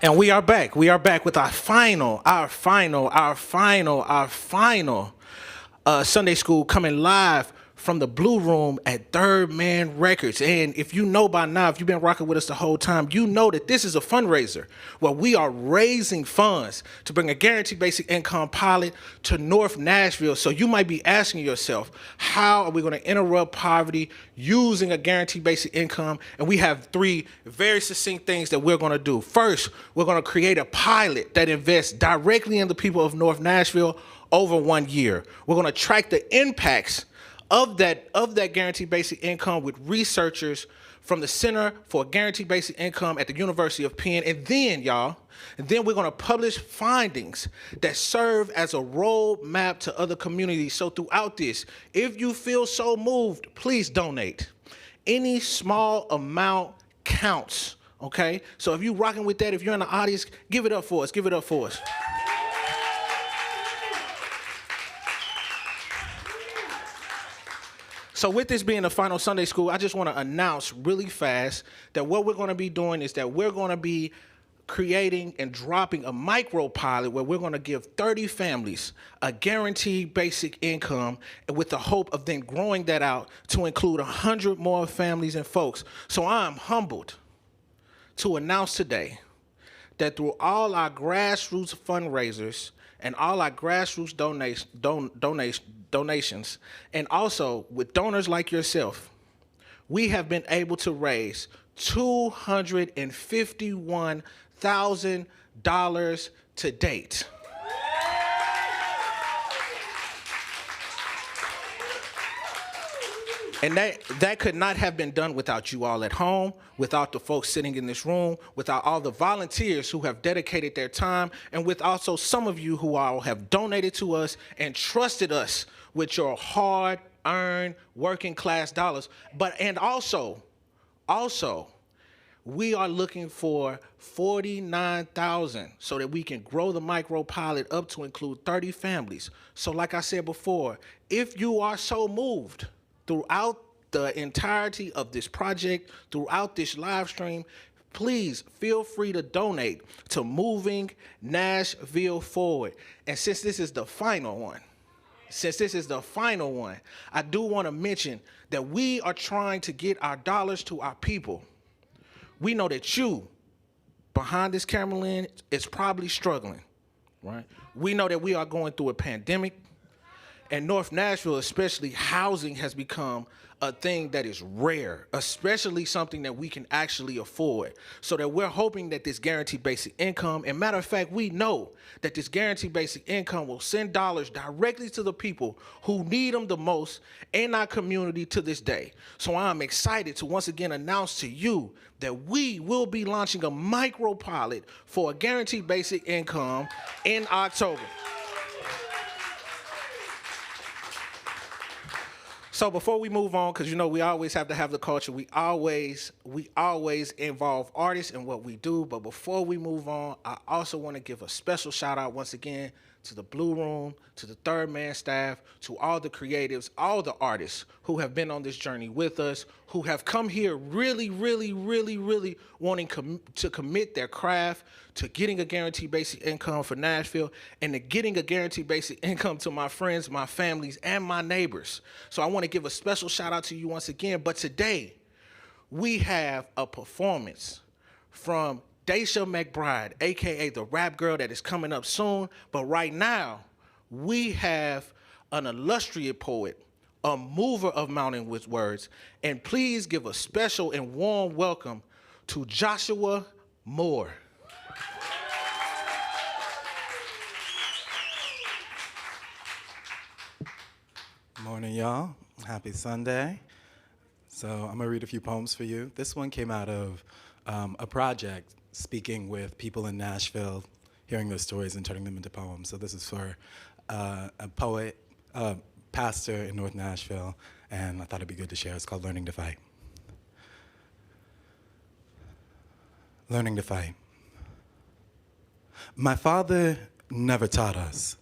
And we are back. We are back with our final Sunday school coming live from the Blue Room at Third Man Records. And if you know by now, if you've been rocking with us the whole time, you know that this is a fundraiser where we are raising funds to bring a guaranteed basic income pilot to North Nashville. So you might be asking yourself, how are we going to interrupt poverty using a guaranteed basic income? And we have three very succinct things that we're going to do. First, we're going to create a pilot that invests directly in the people of North Nashville over 1 year. We're going to track the impacts of that guaranteed basic income with researchers from the Center for Guaranteed Basic Income at the University of Penn. And then, we're going to publish findings that serve as a roadmap to other communities. So throughout this, if you feel so moved, please donate. Any small amount counts, okay? So if you're rocking with that, if you're in the audience, give it up for us. Give it up for us. So with this being the final Sunday school, I just want to announce really fast that what we're going to be doing is that we're going to be creating and dropping a micro pilot where we're going to give 30 families a guaranteed basic income, and with the hope of then growing that out to include 100 more families and folks. So I'm humbled to announce today that through all our grassroots fundraisers and all our grassroots donations, and also with donors like yourself, we have been able to raise $251,000 to date. And that could not have been done without you all at home, without the folks sitting in this room, without all the volunteers who have dedicated their time, and with also some of you who all have donated to us and trusted us with your hard-earned working class dollars. And also, we are looking for 49,000 so that we can grow the micro pilot up to include 30 families. So like I said before, if you are so moved throughout the entirety of this project, throughout this live stream, please feel free to donate to Moving Nashville Forward. And since this is the final one, I do want to mention that we are trying to get our dollars to our people. We know that you, behind this camera lens, is probably struggling, right? We know that we are going through a pandemic. And North Nashville, especially, housing has become a thing that is rare, especially something that we can actually afford. So that we're hoping that this guaranteed basic income, and matter of fact, we know that this guaranteed basic income will send dollars directly to the people who need them the most in our community to this day. So I'm excited to once again announce to you that we will be launching a micro pilot for a guaranteed basic income in October. So before we move on, because we always have to have the culture, we always involve artists in what we do. But before we move on, I also want to give a special shout out once again to the Blue Room, to the Third Man staff, to all the creatives, all the artists who have been on this journey with us, who have come here really wanting to commit their craft to getting a guaranteed basic income for Nashville and to getting a guaranteed basic income to my friends, my families, and my neighbors. So I want to give a special shout out to you once again. But today, we have a performance from Daisha McBride, a.k.a. the rap girl that is coming up soon. But right now, we have an illustrious poet, a mover of mountain with words. And please give a special and warm welcome to Joshua Moore. Morning, y'all. Happy Sunday. So I'm going to read a few poems for you. This one came out of a project speaking with people in Nashville, hearing their stories and turning them into poems. So this is for a poet, pastor in North Nashville, and I thought it'd be good to share. It's called Learning to Fight. Learning to fight. My father never taught us.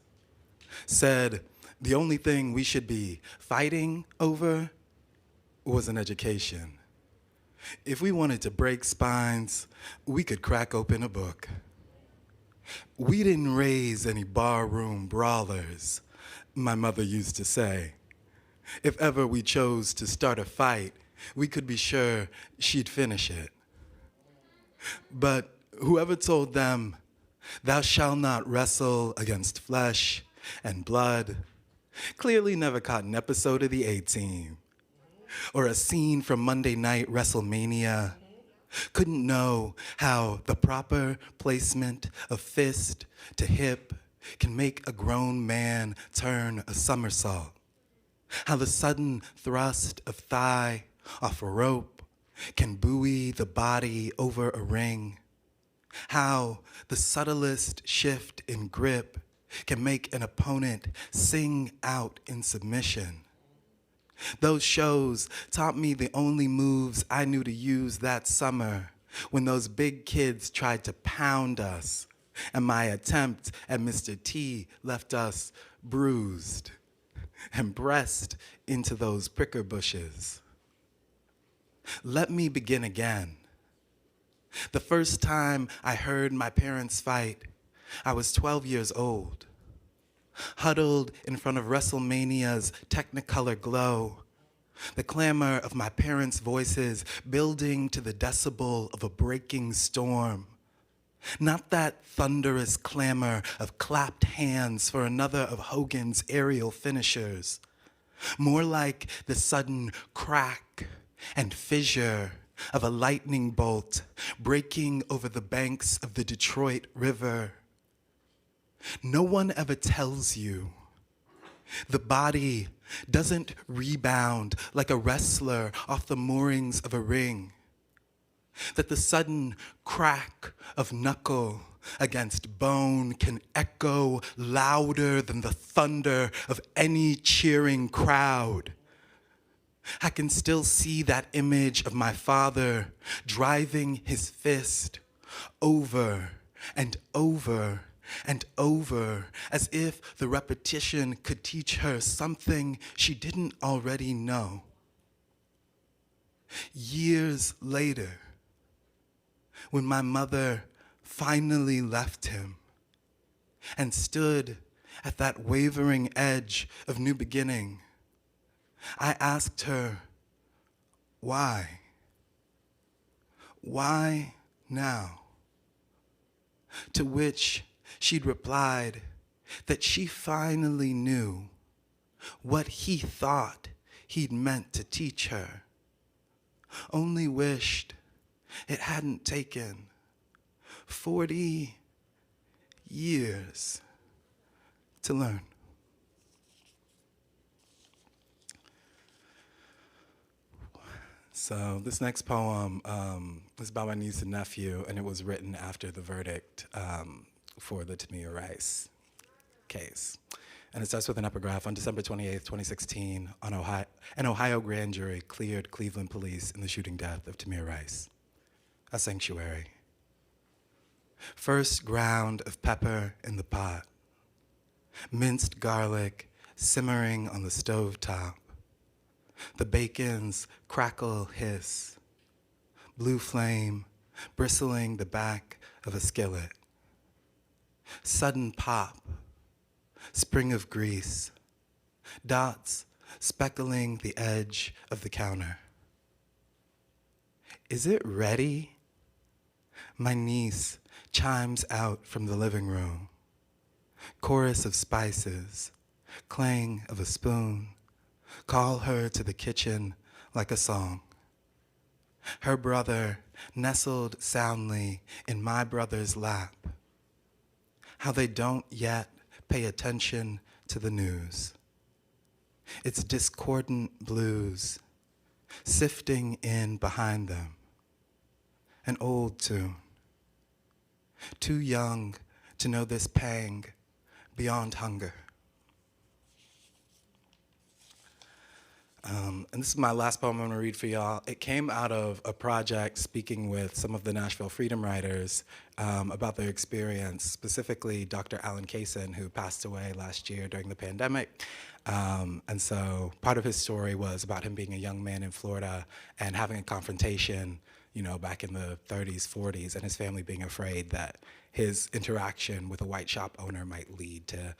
Said the only thing we should be fighting over was an education. If we wanted to break spines, we could crack open a book. We didn't raise any barroom brawlers, my mother used to say. If ever we chose to start a fight, we could be sure she'd finish it. But whoever told them, "Thou shalt not wrestle against flesh and blood," clearly never caught an episode of the A-Team or a scene from Monday Night WrestleMania, couldn't know how the proper placement of fist to hip can make a grown man turn a somersault, how the sudden thrust of thigh off a rope can buoy the body over a ring, how the subtlest shift in grip can make an opponent sing out in submission. Those shows taught me the only moves I knew to use that summer when those big kids tried to pound us and my attempt at Mr. T left us bruised and pressed into those pricker bushes. Let me begin again. The first time I heard my parents fight, I was 12 years old. Huddled in front of WrestleMania's Technicolor glow, the clamor of my parents' voices building to the decibel of a breaking storm. Not that thunderous clamor of clapped hands for another of Hogan's aerial finishers. More like the sudden crack and fissure of a lightning bolt breaking over the banks of the Detroit River. No one ever tells you the body doesn't rebound like a wrestler off the moorings of a ring, that the sudden crack of knuckle against bone can echo louder than the thunder of any cheering crowd. I can still see that image of my father driving his fist over and over and over, as if the repetition could teach her something she didn't already know. Years later, when my mother finally left him and stood at that wavering edge of new beginning, I asked her, why? Why now? To which she'd replied that she finally knew what he thought he'd meant to teach her, only wished it hadn't taken 40 years to learn. So this next poem is by my niece and nephew, and it was written after the verdict for the Tamir Rice case. And it starts with an epigraph. On December 28th, 2016, an Ohio grand jury cleared Cleveland police in the shooting death of Tamir Rice. A sanctuary. First ground of pepper in the pot. Minced garlic simmering on the stove top. The bacon's crackle hiss. Blue flame bristling the back of a skillet. Sudden pop, spring of grease, dots speckling the edge of the counter. Is it ready? My niece chimes out from the living room. Chorus of spices, clang of a spoon, call her to the kitchen like a song. Her brother nestled soundly in my brother's lap. How they don't yet pay attention to the news. Its discordant blues sifting in behind them. An old tune. Too young to know this pang beyond hunger. And this is my last poem I'm gonna read for y'all. It came out of a project speaking with some of the Nashville Freedom Writers about their experience, specifically Dr. Alan Caine, who passed away last year during the pandemic. And so part of his story was about him being a young man in Florida and having a confrontation, back in the 30s, 40s, and his family being afraid that his interaction with a white shop owner might lead to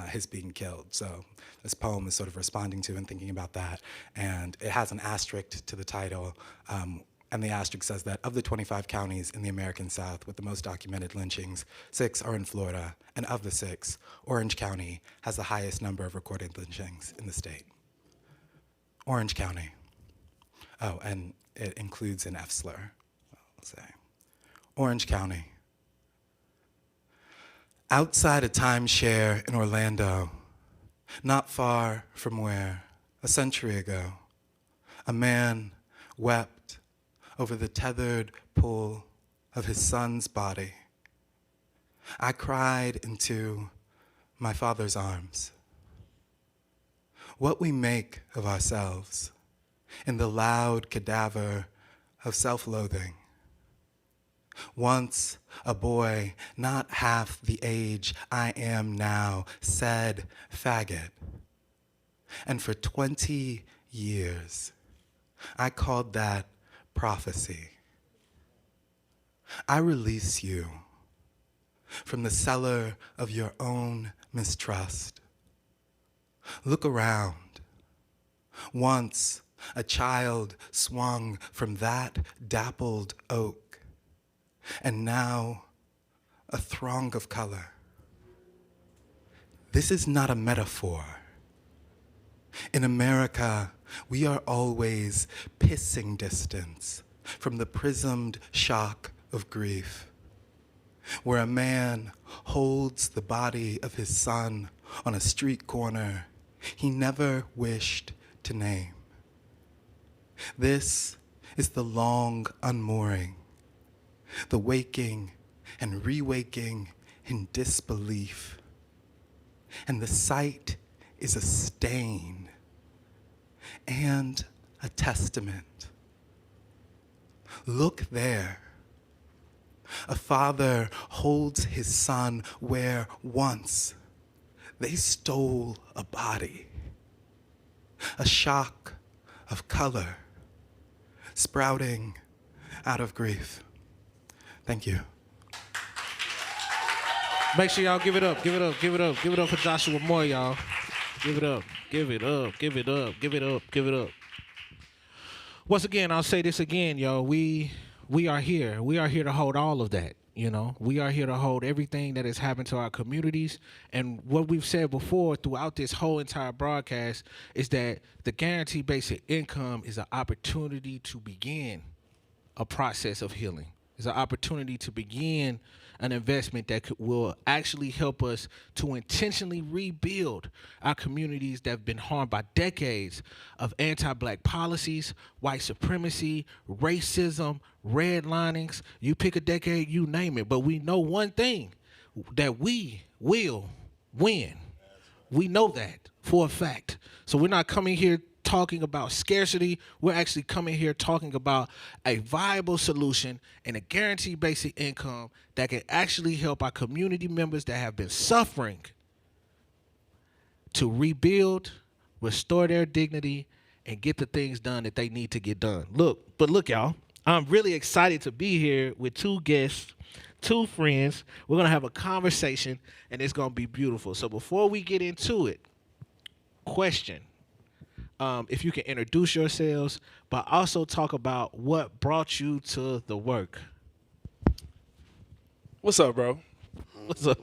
his being killed. So this poem is sort of responding to and thinking about that. And it has an asterisk to the title. And the asterisk says that of the 25 counties in the American South with the most documented lynchings, 6 are in Florida. And of the 6, Orange County has the highest number of recorded lynchings in the state. Orange County. Oh, and it includes an F slur, I'll say. Orange County. Outside a timeshare in Orlando, not far from where, a century ago, a man wept over the tethered pull of his son's body. I cried into my father's arms. What we make of ourselves in the loud cadaver of self-loathing. Once a boy, not half the age I am now, said faggot. And for 20 years, I called that prophecy. I release you from the cellar of your own mistrust. Look around. Once a child swung from that dappled oak, and now a throng of color. This is not a metaphor. In America, we are always pissing distance from the prismed shock of grief, where a man holds the body of his son on a street corner he never wished to name. This is the long unmooring, the waking and rewaking in disbelief. And the sight is a stain and a testament. Look there. A father holds his son where once they stole a body. A shock of color sprouting out of grief. Thank you. Make sure y'all give it up, give it up, give it up, give it up for Joshua Moore, y'all. Give it up, give it up, give it up, give it up, give it up. Once again, I'll say this again, yo. We are here. We are here to hold all of that, you know. We are here to hold everything that has happened to our communities. And what we've said before throughout this whole entire broadcast is that the guaranteed basic income is an opportunity to begin a process of healing. It's an opportunity to begin an investment that will actually help us to intentionally rebuild our communities that have been harmed by decades of anti-black policies, white supremacy, racism, redlinings. You pick a decade, you name it. But we know one thing, that we will win. We know that for a fact. So we're not coming here talking about scarcity. We're actually coming here talking about a viable solution and a guaranteed basic income that can actually help our community members that have been suffering to rebuild, restore their dignity, and get the things done that they need to get done. Look, y'all, I'm really excited to be here with two guests, two friends. We're going to have a conversation, and it's going to be beautiful. So before we get into it, question. If you can introduce yourselves, but also talk about what brought you to the work. What's up, bro? What's up?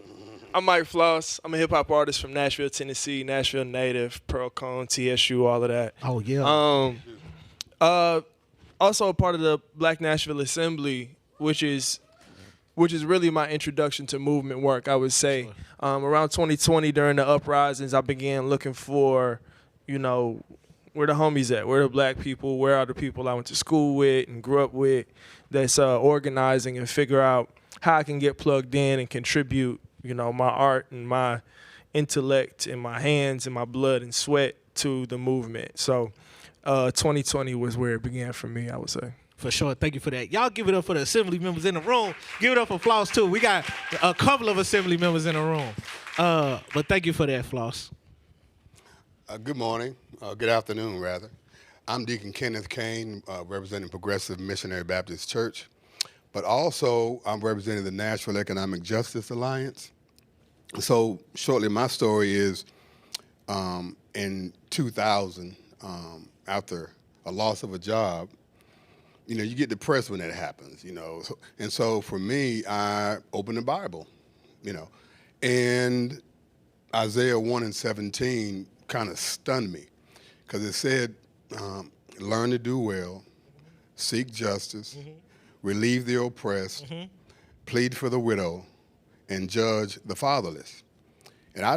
I'm Mike Floss. I'm a hip-hop artist from Nashville, Tennessee, Nashville native, Pearl Cone, TSU, all of that. Oh, yeah. Also a part of the Black Nashville Assembly, which is really my introduction to movement work, I would say. Around 2020, during the uprisings, I began looking for, where the homies at? Where the black people? Where are the people I went to school with and grew up with that's organizing and figure out how I can get plugged in and contribute, my art and my intellect and my hands and my blood and sweat to the movement. So 2020 was where it began for me, I would say. For sure. Thank you for that. Y'all give it up for the assembly members in the room. Give it up for Floss, too. We got a couple of assembly members in the room. But thank you for that, Floss. Good morning, good afternoon, rather. I'm Deacon Kenneth Caine, representing Progressive Missionary Baptist Church, but also I'm representing the Nashville Economic Justice Alliance. So shortly, my story is in 2000, after a loss of a job, you get depressed when that happens, And so for me, I opened the Bible, and Isaiah 1:17 kind of stunned me because it said, learn to do well, seek justice, relieve the oppressed, plead for the widow, and judge the fatherless. And I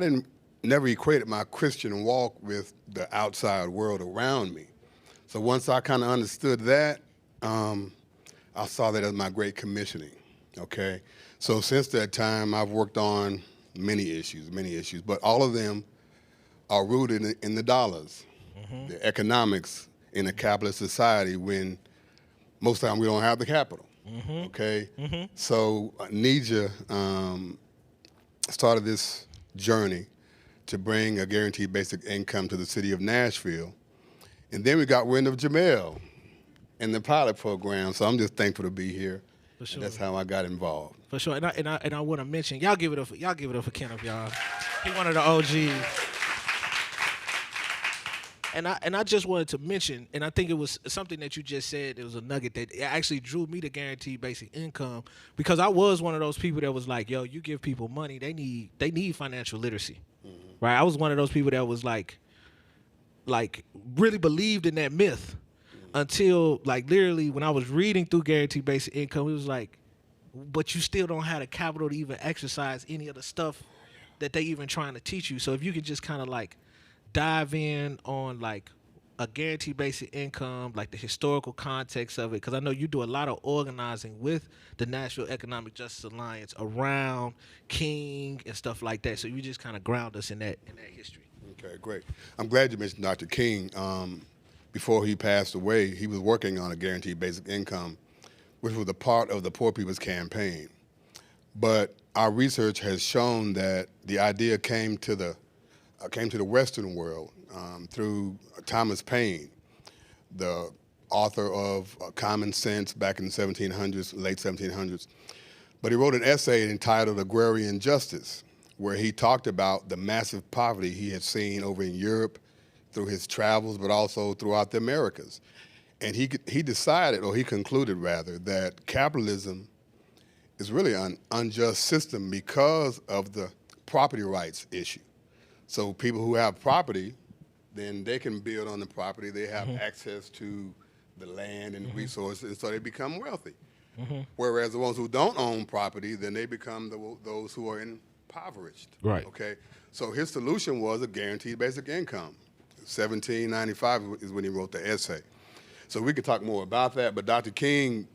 never equated my Christian walk with the outside world around me. So once I kind of understood that, I saw that as my great commissioning, okay? So since that time, I've worked on many issues, but all of them are rooted in the dollars, the economics in a capitalist society when most of the time we don't have the capital, okay? So NEJA started this journey to bring a guaranteed basic income to the city of Nashville. And then we got wind of Jamel and the pilot program. So I'm just thankful to be here. For sure. And that's how I got involved. For sure. And I want to mention, y'all give it up for Kenneth, y'all. He one of the OGs. And I just wanted to mention, and I think it was something that you just said, it was a nugget that actually drew me to guaranteed basic income, because I was one of those people that was like, yo, you give people money, they need financial literacy. Right? I was one of those people that was like really believed in that myth until literally when I was reading through guaranteed basic income, it was like, but you still don't have the capital to even exercise any of the stuff that they even trying to teach you. So if you could just kind of dive in on a guaranteed basic income, the historical context of it, because I know you do a lot of organizing with the Nashville Economic Justice Alliance around Caine and stuff like that. So you just kind of ground us in that history. Okay, great. I'm glad you mentioned Dr. Caine. Before he passed away, he was working on a guaranteed basic income, which was a part of the Poor People's Campaign. But our research has shown that the idea came to the Western world through Thomas Paine, the author of Common Sense back in the 1700s, late 1700s. But he wrote an essay entitled Agrarian Justice, where he talked about the massive poverty he had seen over in Europe through his travels, but also throughout the Americas. And he decided, or he concluded rather, that capitalism is really an unjust system because of the property rights issue. So people who have property, then they can build on the property. They have access to the land and resources, and so they become wealthy. Whereas the ones who don't own property, then they become those who are impoverished. Right. Okay. So his solution was a guaranteed basic income. 1795 is when he wrote the essay. So we could talk more about that, but Dr. Caine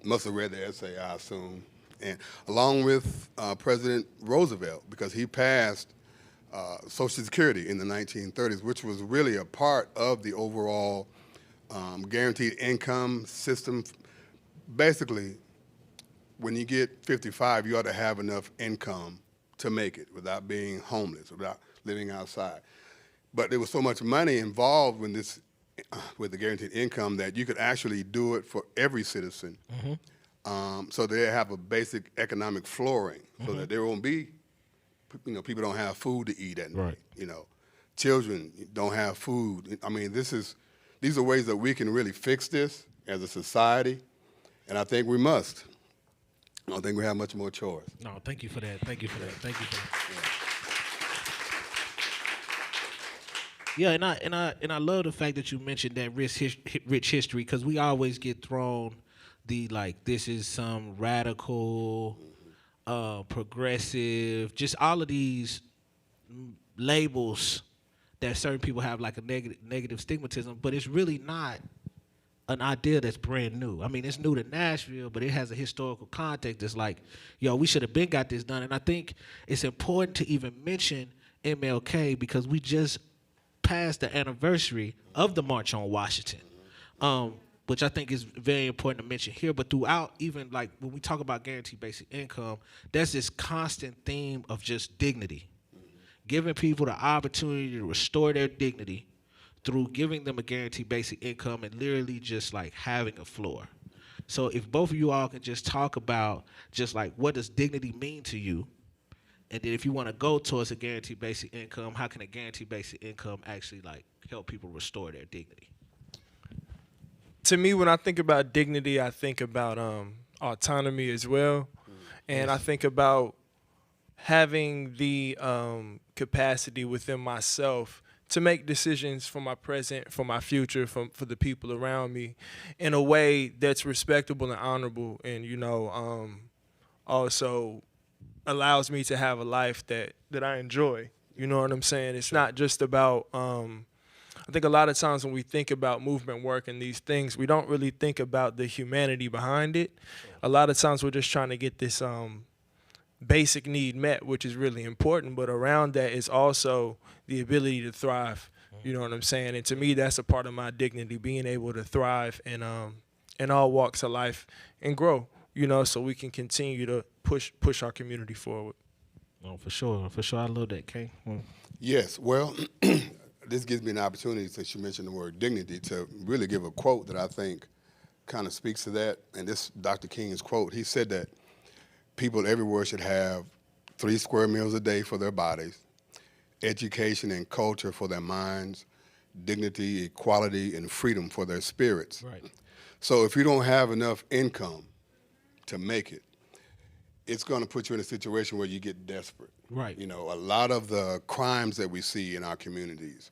must have read the essay, I assume, and along with President Roosevelt, because he passed Social Security in the 1930s, which was really a part of the overall guaranteed income system. Basically, when you get 55, you ought to have enough income to make it without being homeless, without living outside. But there was so much money involved with the guaranteed income that you could actually do it for every citizen. So they have a basic economic flooring, so that there won't be, people don't have food to eat at night. Children don't have food. I mean, these are ways that we can really fix this as a society, and I think we must. I don't think we have much more choice. No, thank you for that. Thank you for that. Yeah, and I love the fact that you mentioned that rich history, because we always get thrown this is some radical, progressive, just all of these labels that certain people have a negative stigmatism, but it's really not an idea that's brand new. I mean, it's new to Nashville, but it has a historical context. It's we should have been got this done. And I think it's important to even mention MLK because we just passed the anniversary of the March on Washington, which I think is very important to mention here. But throughout, even when we talk about guaranteed basic income, there's this constant theme of just dignity, giving people the opportunity to restore their dignity through giving them a guaranteed basic income and literally just like having a floor. So if both of you all can just talk about just like what does dignity mean to you, and then if you want to go towards a guaranteed basic income, how can a guaranteed basic income actually like help people restore their dignity? To me, when I think about dignity, I think about autonomy as well, and I think about having the capacity within myself to make decisions for my present, for my future, for the people around me, in a way that's respectable and honorable, and also allows me to have a life that I enjoy. You know what I'm saying? It's not just about. I think a lot of times when we think about movement work and these things, we don't really think about the humanity behind it. A lot of times we're just trying to get this basic need met, which is really important, but around that is also the ability to thrive. You know what I'm saying? And to me, that's a part of my dignity, being able to thrive in all walks of life and grow, so we can continue to push our community forward. Oh, for sure. I love that, Caine. Yes, well, this gives me an opportunity, since you mentioned the word dignity, to really give a quote that I think kind of speaks to that. And this Dr. King's quote, he said that people everywhere should have 3 square meals a day for their bodies, education and culture for their minds, dignity, equality, and freedom for their spirits. Right. So if you don't have enough income to make it, it's going to put you in a situation where you get desperate. Right. A lot of the crimes that we see in our communities,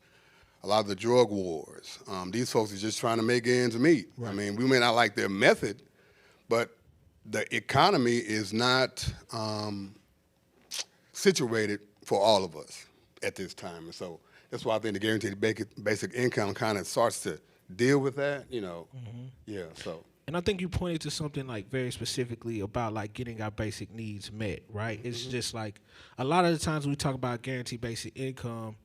a lot of the drug wars, these folks are just trying to make ends meet. Right. I mean, we may not like their method, but the economy is not situated for all of us at this time. And so that's why I think the guaranteed basic income kind of starts to deal with that, Yeah, so. And I think you pointed to something like very specifically about like getting our basic needs met, right? It's just like a lot of the times we talk about guaranteed basic income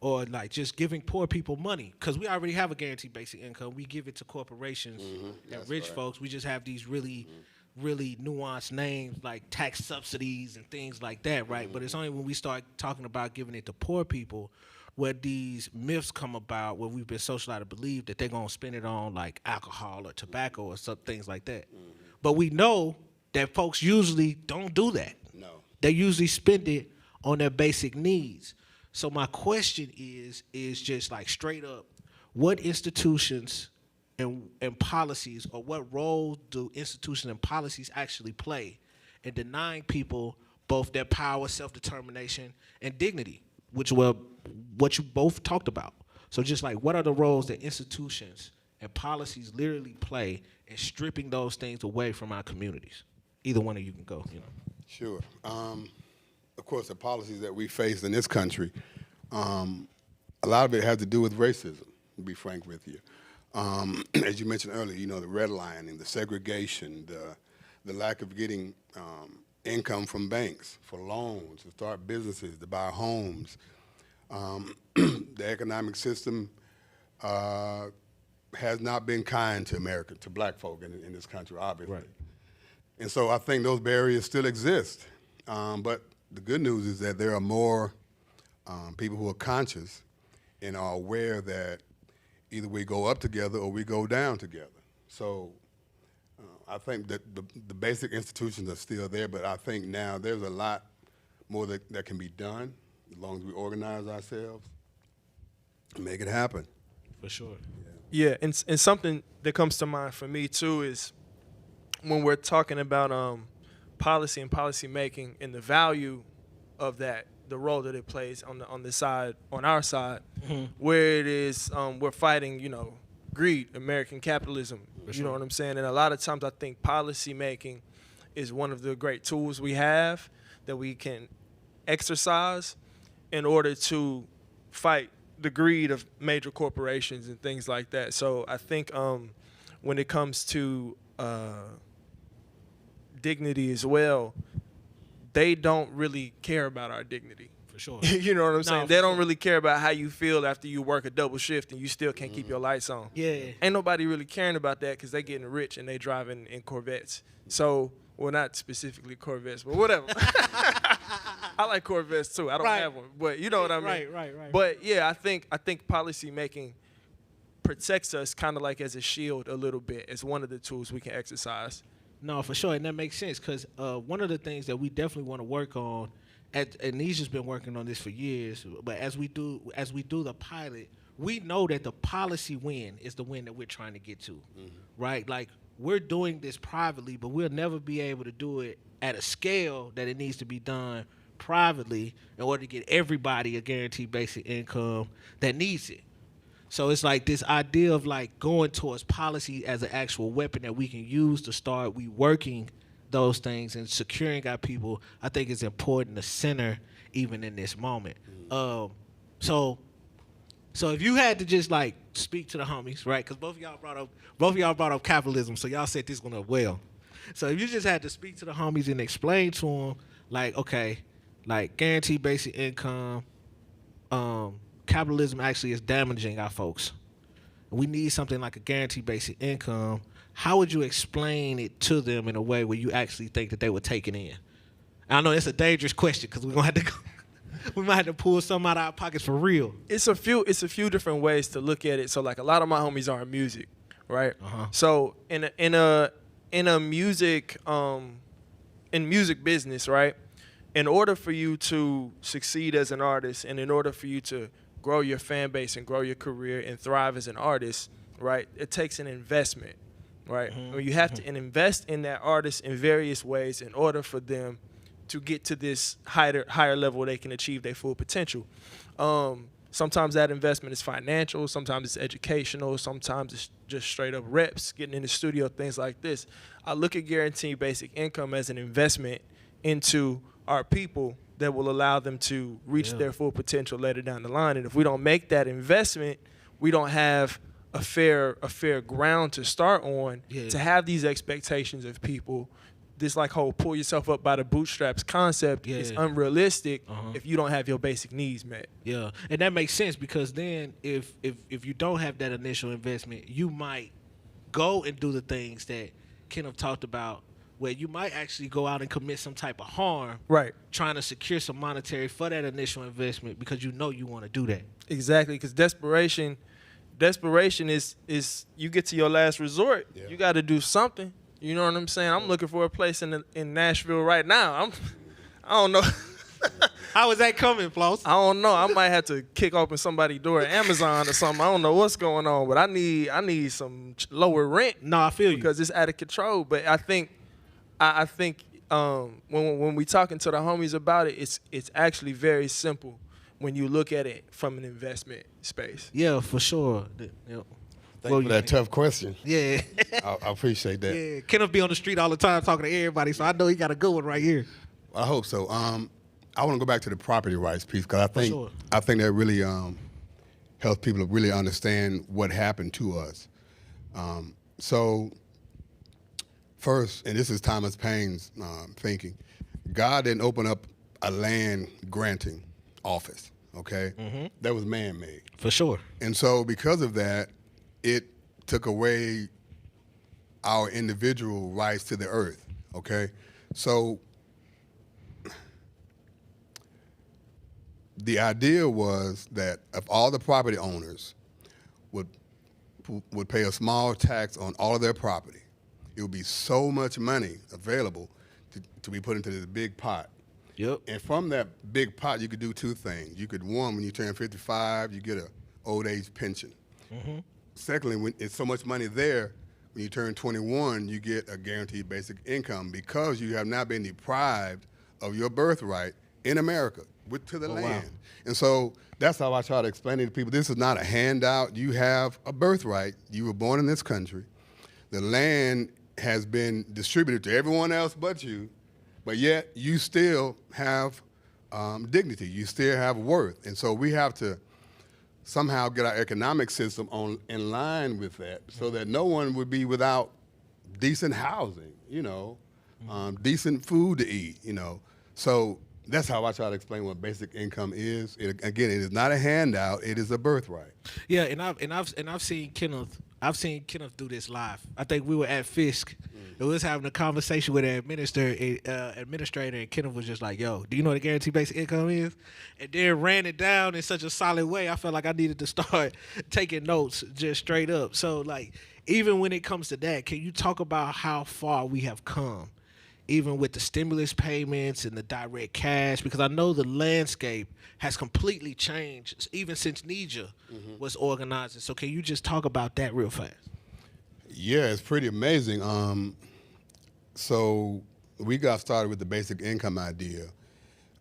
or like just giving poor people money, because we already have a guaranteed basic income. We give it to corporations and rich folks. We just have these really nuanced names like tax subsidies and things like that, right? But it's only when we start talking about giving it to poor people where these myths come about, where we've been socialized to believe that they're going to spend it on like alcohol or tobacco or some things like that. But we know that folks usually don't do that. No. They usually spend it on their basic needs. So my question is just like straight up, what institutions and policies, or what role do institutions and policies actually play in denying people both their power, self-determination, and dignity, which were what you both talked about? So just like, what are the roles that institutions and policies literally play in stripping those things away from our communities? Either one of you can go, Sure. Of course, the policies that we face in this country, a lot of it has to do with racism, to be frank with you. As you mentioned earlier, the redlining, the segregation, the lack of getting income from banks for loans, to start businesses, to buy homes. The economic system has not been kind to America, to black folk in this country, obviously. Right. And so I think those barriers still exist. But the good news is that there are more people who are conscious and are aware that either we go up together or we go down together. So I think that the basic institutions are still there, but I think now there's a lot more that can be done as long as we organize ourselves and make it happen. For sure. Yeah, and something that comes to mind for me too is when we're talking about policy and policy making and the value of that, the role that it plays on our side, where it is we're fighting, greed, American capitalism. You know what I'm saying? And a lot of times I think policy making is one of the great tools we have that we can exercise in order to fight the greed of major corporations and things like that. So I think when it comes to dignity as well, they don't really care about our dignity. For sure. You know what I'm saying? No, They don't really care about how you feel after you work a double shift and you still can't keep your lights on. Yeah. Ain't nobody really caring about that because they getting rich and they driving in Corvettes. So, well, not specifically Corvettes, but whatever. I like Corvettes too. I don't have one, but you know what I mean. Right. But yeah, I think policy making protects us kind of like as a shield a little bit. It's one of the tools we can exercise. No, for sure, and that makes sense because one of the things that we definitely want to work on, and NEJA's been working on this for years, but as we do the pilot, we know that the policy win is the win that we're trying to get to, right? Like, we're doing this privately, but we'll never be able to do it at a scale that it needs to be done privately in order to get everybody a guaranteed basic income that needs it. So it's like this idea of like going towards policy as an actual weapon that we can use to start reworking those things and securing our people, I think is important to center even in this moment. So if you had to just like speak to the homies, right? Because both of y'all brought up capitalism, so y'all set this one up well. So if you just had to speak to the homies and explain to them, like, okay, like guaranteed basic income, capitalism actually is damaging our folks. We need something like a guaranteed basic income. How would you explain it to them in a way where you actually think that they would take it in? I know it's a dangerous question because we're gonna have to we might have to pull some out of our pockets for real. It's a few different ways to look at it. So like a lot of my homies are in music, right? So in a music business, right? In order for you to succeed as an artist, and in order for you to grow your fan base and grow your career and thrive as an artist, right? It takes an investment, right? You have to invest in that artist in various ways in order for them to get to this higher level where they can achieve their full potential. Sometimes that investment is financial, sometimes it's educational, sometimes it's just straight up reps, getting in the studio, things like this. I look at guaranteed basic income as an investment into our people that will allow them to reach their full potential later down the line. And if we don't make that investment, we don't have a fair ground to start on to have these expectations of people. This like whole pull yourself up by the bootstraps concept is unrealistic if you don't have your basic needs met. Yeah, and that makes sense because then if you don't have that initial investment, you might go and do the things that Kenneth talked about, where you might actually go out and commit some type of harm, right? Trying to secure some monetary for that initial investment because you know you want to do that. Exactly, because desperation is you get to your last resort. Yeah. You got to do something. You know what I'm saying? I'm looking for a place in Nashville right now. I don't know. How is that coming, Floss? I don't know. I might have to kick open somebody's door at Amazon or something. I don't know what's going on, but I need some lower rent. No, I feel you because it's out of control. But I think when we talking to the homies about it, it's actually very simple when you look at it from an investment space. Yeah, for sure. Thank you for that tough question. Yeah. I appreciate that. Yeah, Kenneth be on the street all the time talking to everybody, so I know he got a good one right here. I hope so. I want to go back to the property rights piece because I think that really helps people to really understand what happened to us. So first, and this is Thomas Paine's thinking, God didn't open up a land granting office, okay? That was man-made. For sure. And so because of that, it took away our individual rights to the earth, okay? So the idea was that if all the property owners would pay a small tax on all of their property, it would be so much money available to be put into this big pot. Yep. And from that big pot, you could do two things. You could, one, when you turn 55, you get an old age pension. Secondly, when it's so much money there, when you turn 21, you get a guaranteed basic income because you have now been deprived of your birthright in America to the land. Wow. And so that's how I try to explain it to people. This is not a handout. You have a birthright. You were born in this country. The land has been distributed to everyone else but you, but yet you still have dignity. You still have worth. And so we have to somehow get our economic system in line with that so that no one would be without decent housing, decent food to eat, So that's how I try to explain what basic income is. Again, it is not a handout; it is a birthright. Yeah, and I've seen Kenneth I've seen Kenneth do this live. I think we were at Fisk. And we was having a conversation with an administrator, and Kenneth was just like, yo, do you know what a guaranteed basic income is? And then ran it down in such a solid way, I felt like I needed to start taking notes just straight up. So, like, even when it comes to that, can you talk about how far we have come, even with the stimulus payments and the direct cash? Because I know the landscape has completely changed, even since NEJA was organizing. So can you just talk about that real fast? Yeah, it's pretty amazing. So we got started with the basic income idea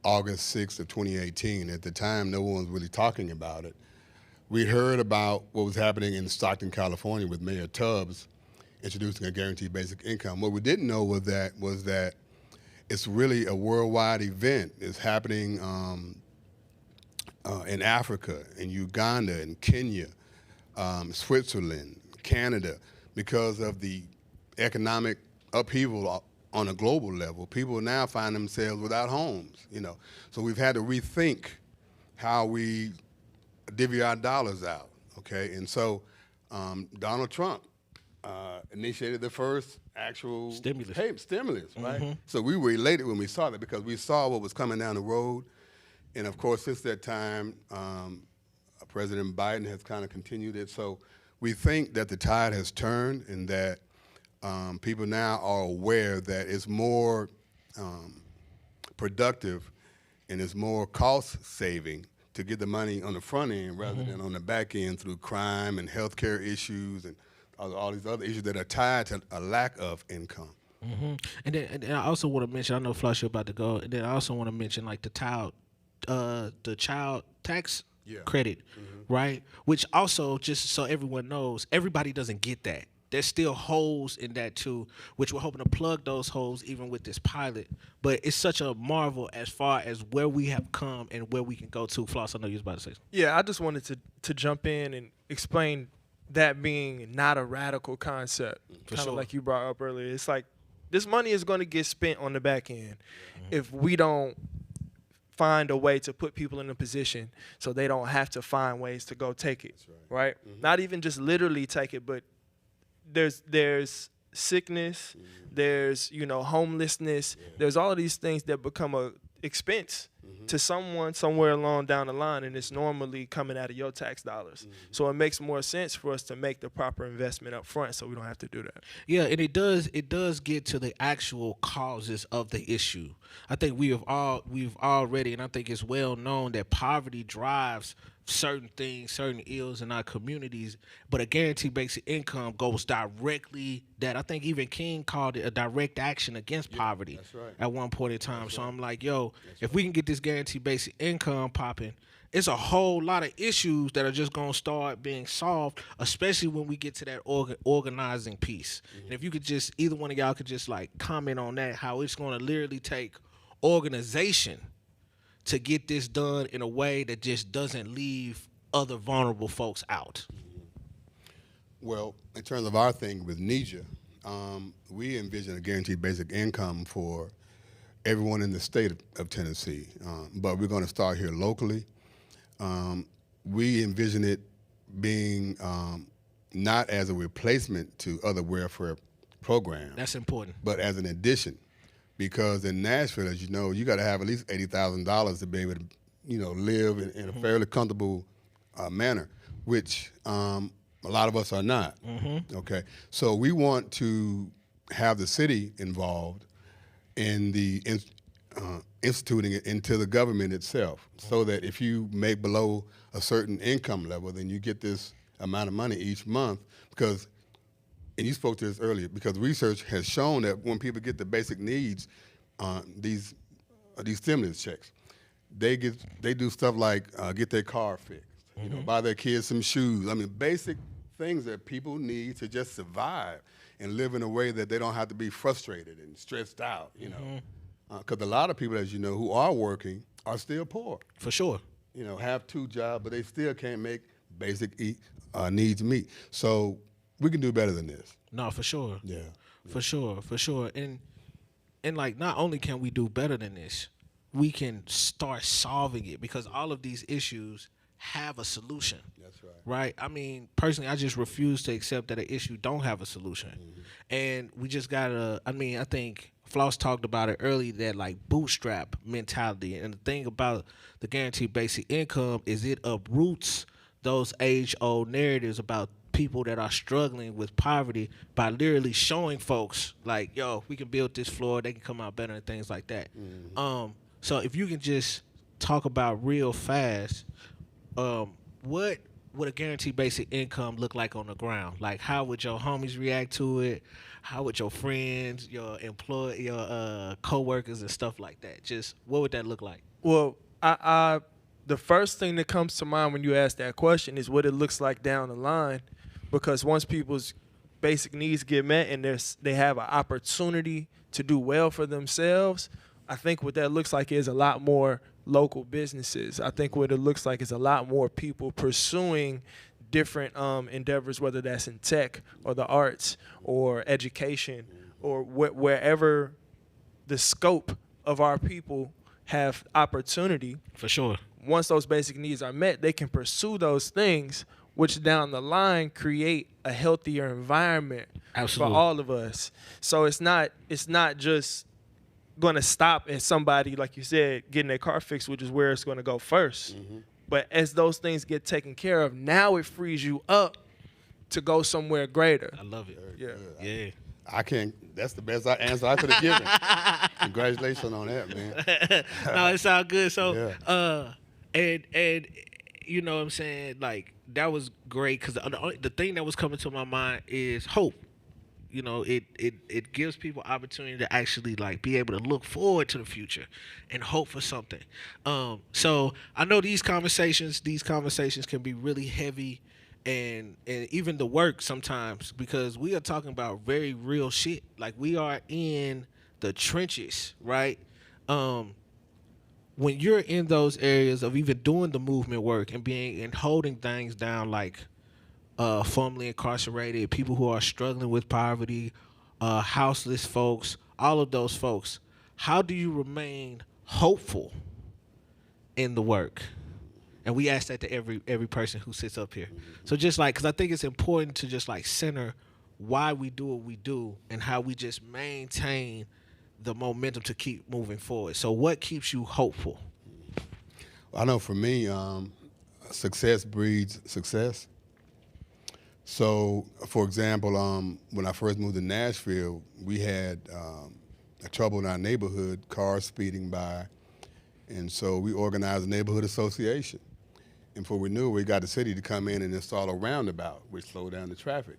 August 6th of 2018. At the time, no one was really talking about it. We heard about what was happening in Stockton, California with Mayor Tubbs introducing a guaranteed basic income. What we didn't know was that it's really a worldwide event. It's happening in Africa, in Uganda, in Kenya, Switzerland, Canada. Because of the economic upheaval on a global level, people now find themselves without homes, you know. So we've had to rethink how we divvy our dollars out, okay? And so Donald Trump initiated the first actual stimulus, right? So we were elated when we saw that because we saw what was coming down the road. And of course, since that time, President Biden has kind of continued it. So we think that the tide has turned and that people now are aware that it's more productive and it's more cost-saving to get the money on the front end rather than on the back end through crime and healthcare issues and all these other issues that are tied to a lack of income. And then I also want to mention, I know Floss, you're about to go, and then I also want to mention like the child tax credit, right? Which also, just so everyone knows, everybody doesn't get that. There's still holes in that too, which we're hoping to plug those holes even with this pilot. But it's such a marvel as far as where we have come and where we can go to. Floss, I know you was about to say something. Yeah, I just wanted to jump in and explain that being not a radical concept, kind of like you brought up earlier. It's like this money is going to get spent on the back end if we don't find a way to put people in a position so they don't have to find ways to go take it, right? Not even just literally take it, but there's sickness, there's, you know, homelessness, there's all of these things that become a expense to someone somewhere along down the line, and it's normally coming out of your tax dollars. So it makes more sense for us to make the proper investment up front so we don't have to do that. Yeah, and it does get to the actual causes of the issue. I think we've already, and I think it's well known that poverty drives certain things, certain ills in our communities, but a guaranteed basic income goes directly that. I think even Caine called it a direct action against poverty at one point in time. So I'm like, yo, if we can get this guaranteed basic income popping, it's a whole lot of issues that are just going to start being solved, especially when we get to that organizing piece. And if you could just, either one of y'all could just like comment on that, how it's going to literally take organization to get this done in a way that just doesn't leave other vulnerable folks out. Well, in terms of our thing with NEJA, we envision a guaranteed basic income for everyone in the state of Tennessee, but we're going to start here locally. We envision it being not as a replacement to other welfare programs. That's important. But as an addition. Because in Nashville, as you know, you got to have at least $80,000 to be able to, you know, live in a fairly comfortable manner, which a lot of us are not. Okay, so we want to have the city involved in the instituting it into the government itself, so that if you make below a certain income level, then you get this amount of money each month. Because, and you spoke to this earlier, because research has shown that when people get the basic needs, these stimulus checks, they do stuff like get their car fixed, you know, buy their kids some shoes. I mean, basic things that people need to just survive and live in a way that they don't have to be frustrated and stressed out, you know. Because a lot of people, as you know, who are working are still poor. For sure. You know, have two jobs, but they still can't make basic needs meet. So we can do better than this. No, for sure. Yeah. For sure. And like, not only can we do better than this, we can start solving it, because all of these issues have a solution. That's right. Right? I mean, personally, I just refuse to accept that an issue don't have a solution. And we just gotta, I mean, I think Floss talked about it earlier, that like bootstrap mentality. And the thing about the guaranteed basic income is it uproots those age-old narratives about people that are struggling with poverty by literally showing folks like, yo, we can build this floor, they can come out better and things like that. So if you can just talk about real fast, what would a guaranteed basic income look like on the ground? Like, how would your homies react to it? How would your friends, your co-workers and stuff like that? Just what would that look like? Well, I the first thing that comes to mind when you ask that question is what it looks like down the line, because once people's basic needs get met and they have an opportunity to do well for themselves, I think what that looks like is a lot more local businesses. I think what it looks like is a lot more people pursuing different endeavors, whether that's in tech or the arts or education or wherever the scope of our people have opportunity. For sure. Once those basic needs are met, they can pursue those things, which down the line create a healthier environment for all of us. So it's not just going to stop at somebody, like you said, getting their car fixed, which is where it's going to go first. But as those things get taken care of, now it frees you up to go somewhere greater. I love it. Yeah. I can't. That's the best answer I could have given. Congratulations on that, man. No, it's all good. So, and you know what I'm saying? Like, that was great, because the thing that was coming to my mind is hope. You know, it gives people opportunity to actually like be able to look forward to the future and hope for something. So I know these conversations can be really heavy, and even the work sometimes, because we are talking about very real shit. Like, we are in the trenches, right? When you're in those areas of even doing the movement work and holding things down, like formerly incarcerated, people who are struggling with poverty, houseless folks, all of those folks, how do you remain hopeful in the work? And we ask that to every person who sits up here. So just like, because I think it's important to just like center why we do what we do and how we just maintain the momentum to keep moving forward. So what keeps you hopeful? I know for me, success breeds success. So, for example, when I first moved to Nashville, we had trouble in our neighborhood, cars speeding by, and so we organized a neighborhood association. And before we knew it, we got the city to come in and install a roundabout, which slowed down the traffic.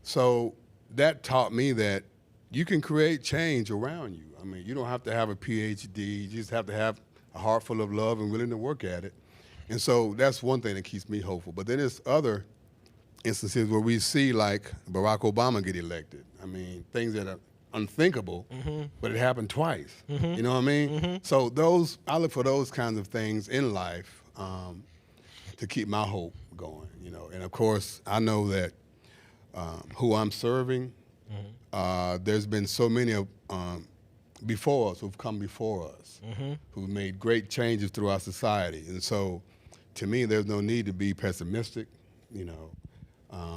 So that taught me that you can create change around you. I mean, you don't have to have a PhD. You just have to have a heart full of love and willing to work at it. And so that's one thing that keeps me hopeful. But then there's other instances where we see, like, Barack Obama get elected. I mean, things that are unthinkable, but it happened twice. You know what I mean? So I look for those kinds of things in life to keep my hope going, you know. And, of course, I know that who I'm serving, there's been so many before us who've come before us, who've made great changes through our society. And so, to me, there's no need to be pessimistic, you know.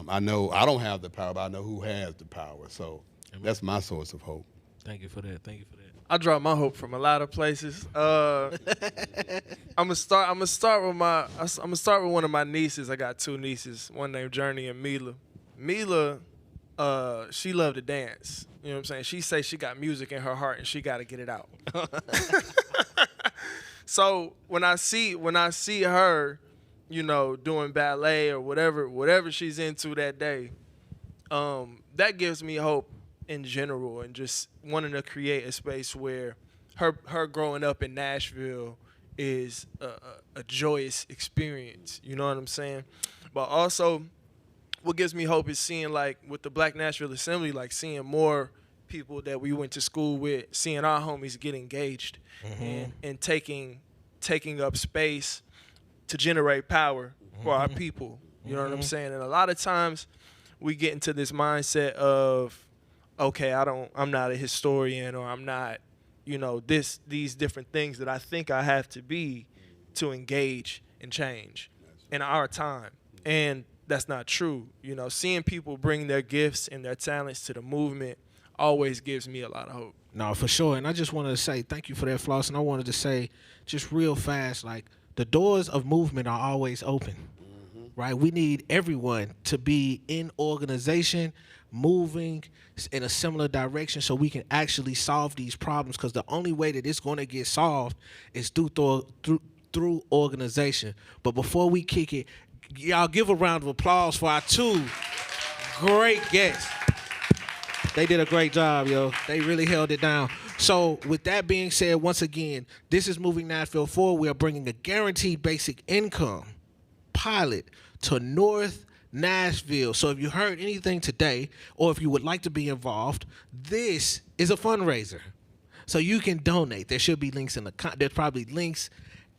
I know I don't have the power, but I know who has the power. So that's my source of hope. Thank you for that. Thank you for that. I draw my hope from a lot of places. I'm gonna start with one of my nieces. I got two nieces, one named Journey and Mila. Mila, she loved to dance. You know what I'm saying? She say she got music in her heart and she got to get it out. So when I see her, you know, doing ballet or whatever she's into that day, that gives me hope in general, and just wanting to create a space where her growing up in Nashville is a joyous experience. You know what I'm saying? But also, what gives me hope is seeing, like, with the Black Nashville Assembly, like, seeing more people that we went to school with, seeing our homies get engaged and taking up space to generate power for our people. You know what I'm saying? And a lot of times we get into this mindset of, okay, I'm not a historian, or I'm not, you know, these different things that I think I have to be to engage and change. in our time. And that's not true. You know, seeing people bring their gifts and their talents to the movement always gives me a lot of hope. No, for sure. And I just wanted to say thank you for that, Floss. And I wanted to say just real fast, like, the doors of movement are always open, right? We need everyone to be in organization, moving in a similar direction so we can actually solve these problems, because the only way that it's going to get solved is through organization. But before we kick it, y'all give a round of applause for our two great guests. They did a great job, yo. They really held it down. So with that being said, once again, this is Moving Nashville Forward. We are bringing a guaranteed basic income pilot to North Nashville. So if you heard anything today, or if you would like to be involved, this is a fundraiser. So you can donate. There should be links there's probably links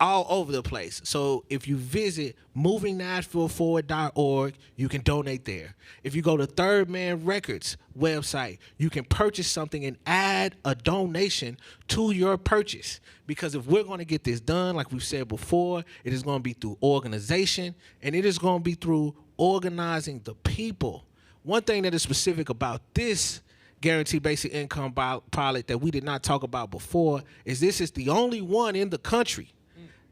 all over the place. So if you visit movingnashvilleforward.org, you can donate there. If you go to Third Man Records website, you can purchase something and add a donation to your purchase. Because if we're going to get this done, like we've said before, it is going to be through organization, and it is going to be through organizing the people. One thing that is specific about this Guaranteed Basic Income pilot that we did not talk about before is this is the only one in the country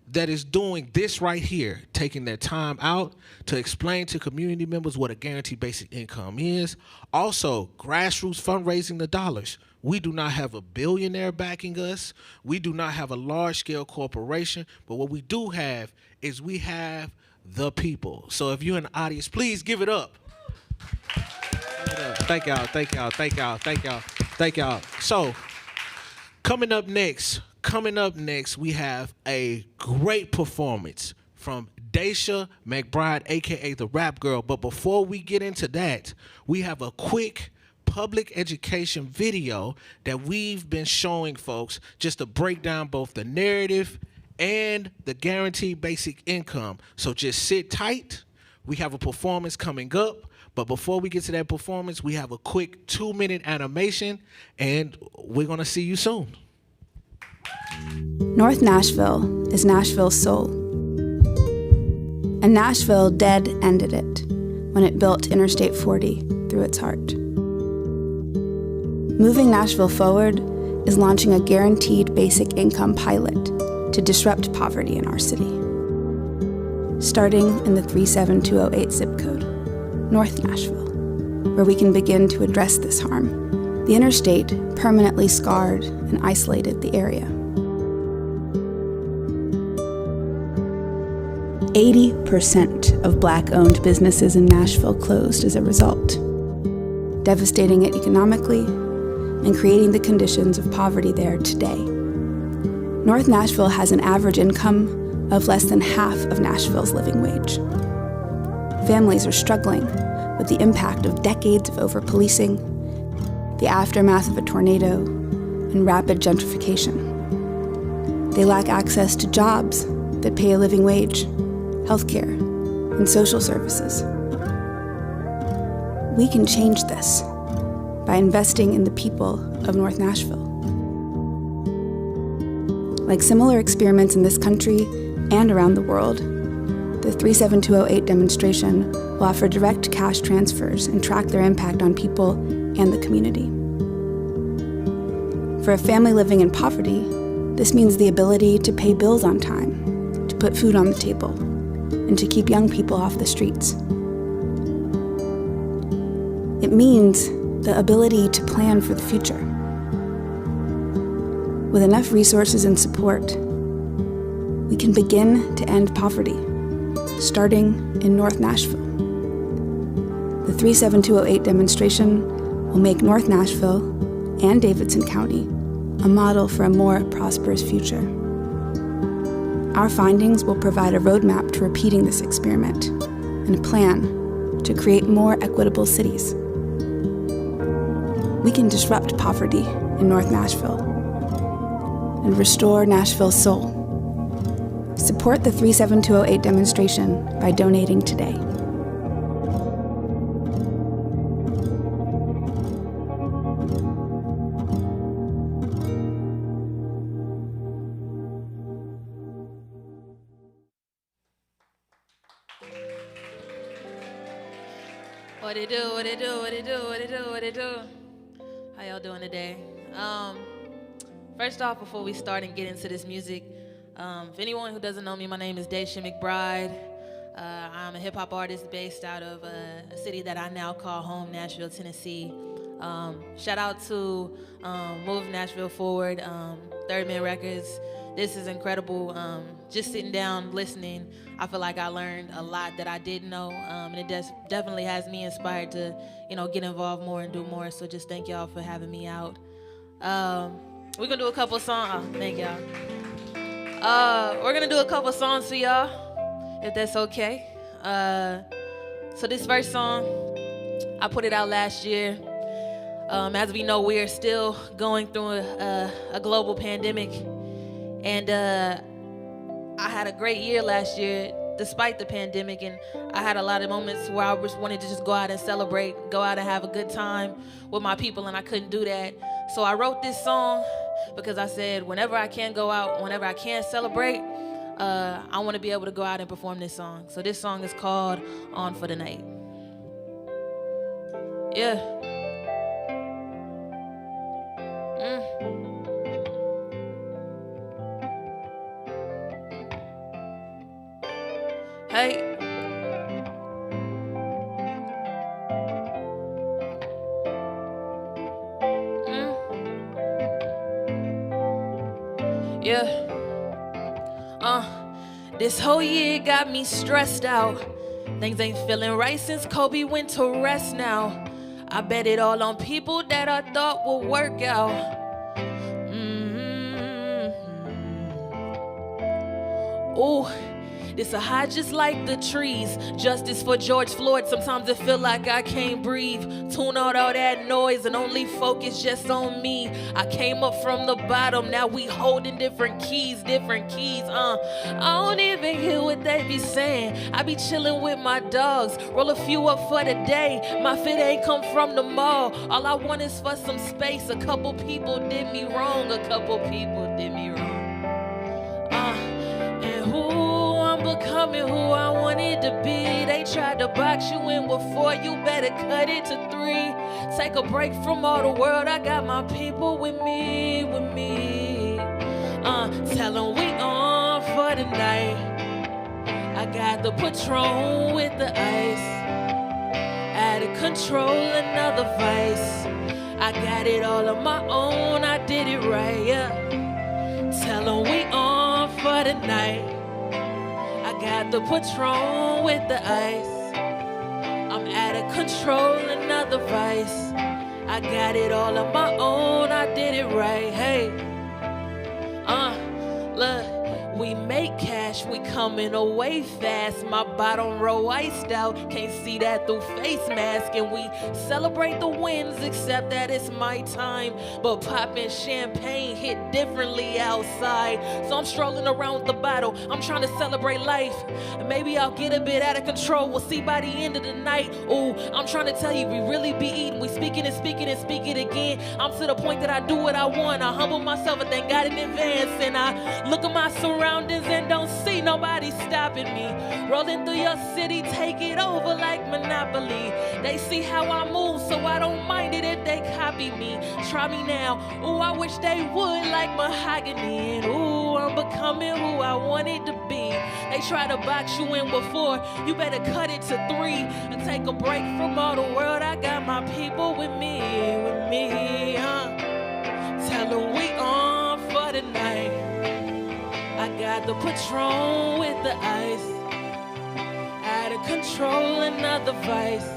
that is doing this right here, taking their time out to explain to community members what a guaranteed basic income is. Also, grassroots fundraising the dollars. We do not have a billionaire backing us. We do not have a large-scale corporation. But what we do have is we have the people. So if you're in the audience, please give it up. Thank y'all, thank y'all, thank y'all, thank y'all, thank y'all. So coming up next, we have a great performance from Daisha McBride, a.k.a. the Rap Girl. But before we get into that, we have a quick public education video that we've been showing folks just to break down both the narrative and the guaranteed basic income. So just sit tight. We have a performance coming up. But before we get to that performance, we have a quick 2-minute animation, and we're going to see you soon. North Nashville is Nashville's soul. And Nashville dead-ended it when it built Interstate 40 through its heart. Moving Nashville Forward is launching a guaranteed basic income pilot to disrupt poverty in our city. Starting in the 37208 zip code, North Nashville, where we can begin to address this harm. The interstate permanently scarred and isolated the area. 80% of Black-owned businesses in Nashville closed as a result, devastating it economically and creating the conditions of poverty there today. North Nashville has an average income of less than half of Nashville's living wage. Families are struggling with the impact of decades of over-policing, the aftermath of a tornado, and rapid gentrification. They lack access to jobs that pay a living wage, healthcare, and social services. We can change this by investing in the people of North Nashville. Like similar experiments in this country and around the world, the 37208 demonstration will offer direct cash transfers and track their impact on people and the community. For a family living in poverty, this means the ability to pay bills on time, to put food on the table, and to keep young people off the streets. It means the ability to plan for the future. With enough resources and support, we can begin to end poverty, starting in North Nashville. The 37208 demonstration will make North Nashville and Davidson County a model for a more prosperous future. Our findings will provide a roadmap to repeating this experiment and a plan to create more equitable cities. We can disrupt poverty in North Nashville and restore Nashville's soul. Support the 37208 demonstration by donating today. What it do, what it do, what it do, what it do, what it do. How y'all doing today? First off, before we start and get into this music, if anyone who doesn't know me, my name is Daisha McBride. I'm a hip-hop artist based out of a city that I now call home, Nashville, Tennessee. Shout out to Moving Nashville Forward, Third Man Records. This is incredible. Just sitting down, listening, I feel like I learned a lot that I didn't know, and it definitely has me inspired to, get involved more and do more. So just thank y'all for having me out. We're gonna do a couple songs. Oh, thank y'all. We're gonna do a couple songs for y'all, if that's okay. So this first song, I put it out last year. As we know, we are still going through a global pandemic, and I had a great year last year despite the pandemic, and I had a lot of moments where I just wanted to just go out and celebrate, go out and have a good time with my people, and I couldn't do that. So I wrote this song because I said whenever I can go out, whenever I can celebrate, I want to be able to go out and perform this song. So this song is called On for the Night. Yeah. Hey. Yeah. This whole year got me stressed out. Things ain't feeling right since Kobe went to rest now. I bet it all on people that I thought would work out. Ooh, this a high just like the trees. Justice for George Floyd, sometimes it feel like I can't breathe. Tune out all that noise and only focus just on me. I came up from the bottom, now we holding different keys. I don't even hear what they be saying. I be chilling with my dogs, roll a few up for the day. My fit ain't come from the mall. All I want is for some space. A couple people did me wrong, becoming who I wanted to be. They tried to box you in before, you better cut it to 3. Take a break from all the world, I got my people with me. Tell them we on for the night. I got the Patron with the ice. Out of control, another vice. I got it all on my own, I did it right, yeah. Tell them we on for the night. I got the Patron with the ice. I'm out of control, another vice. I got it all on my own, I did it right, hey. Look, we make cash, we coming away fast. My bottom row iced out, can't see that through face mask. And we celebrate the wins, except that it's my time. But popping champagne hit differently outside. So I'm strolling around with the bottle, I'm trying to celebrate life. And maybe I'll get a bit out of control, we'll see by the end of the night. Ooh, I'm trying to tell you, we really be eating. We speaking and speaking and speak it again. I'm to the point that I do what I want. I humble myself and thank God in advance. And I look at my surroundings and don't see nobody stopping me. Rolling through your city, take it over like Monopoly. They see how I move, so I don't mind it if they copy me. Try me now, ooh, I wish they would like mahogany. And ooh, I'm becoming who I wanted to be. They try to box you in before, you better cut it to 3 and take a break from all the world. I got my people with me, Tell them we on for the night. I got the Patron with the ice. Out of control, another vice.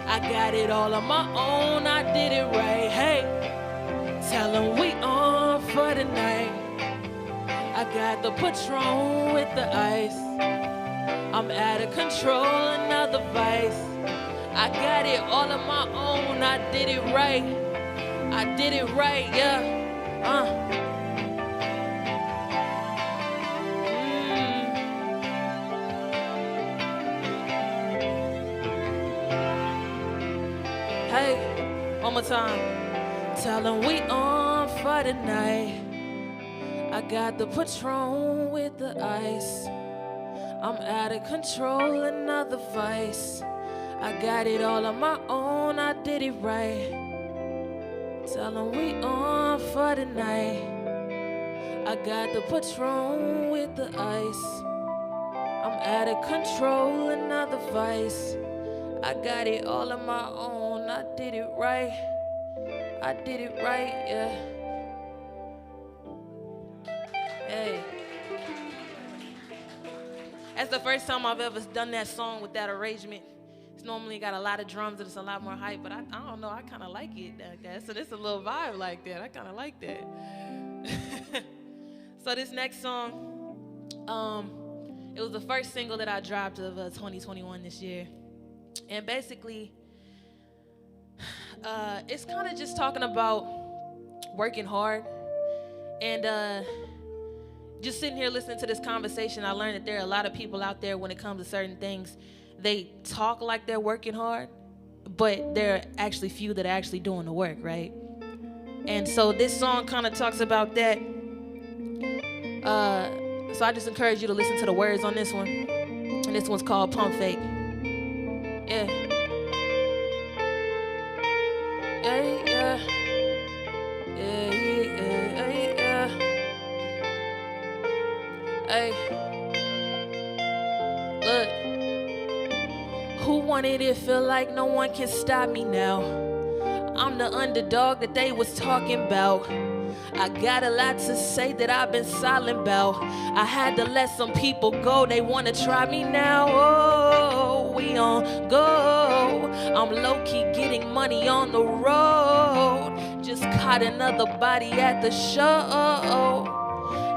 I got it all on my own, I did it right, hey. Tell them we on for the night. I got the Patron with the ice. I'm out of control, another vice. I got it all on my own, I did it right. I did it right, yeah. Hey, one more time. Tell them we on for the night. I got the Patron with the ice. I'm out of control, another vice. I got it all on my own, I did it right. Tell them we on for the night. I got the Patron with the ice. I'm out of control, another vice. I got it all on my own, I did it right. I did it right, yeah. Hey. That's the first time I've ever done that song with that arrangement. It's normally got a lot of drums and it's a lot more hype, but I don't know, I kind of like it, I guess. So this is a little vibe like that. I kind of like that. So this next song, it was the first single that I dropped of 2021 this year. And basically, it's kind of just talking about working hard. And just sitting here listening to this conversation, I learned that there are a lot of people out there when it comes to certain things. They talk like they're working hard, but there are actually few that are actually doing the work, right? And so this song kind of talks about that. So I just encourage you to listen to the words on this one. And this one's called Pump Fake. Yeah. Yeah, yeah. Yeah, yeah, yeah, yeah. Hey. Look. Who wanted it feel like no one can stop me now? I'm the underdog that they was talking about. I got a lot to say that I've been silent about. I had to let some people go, they wanna try me now. Oh, we on go. I'm low-key getting money on the road. Just caught another body at the show.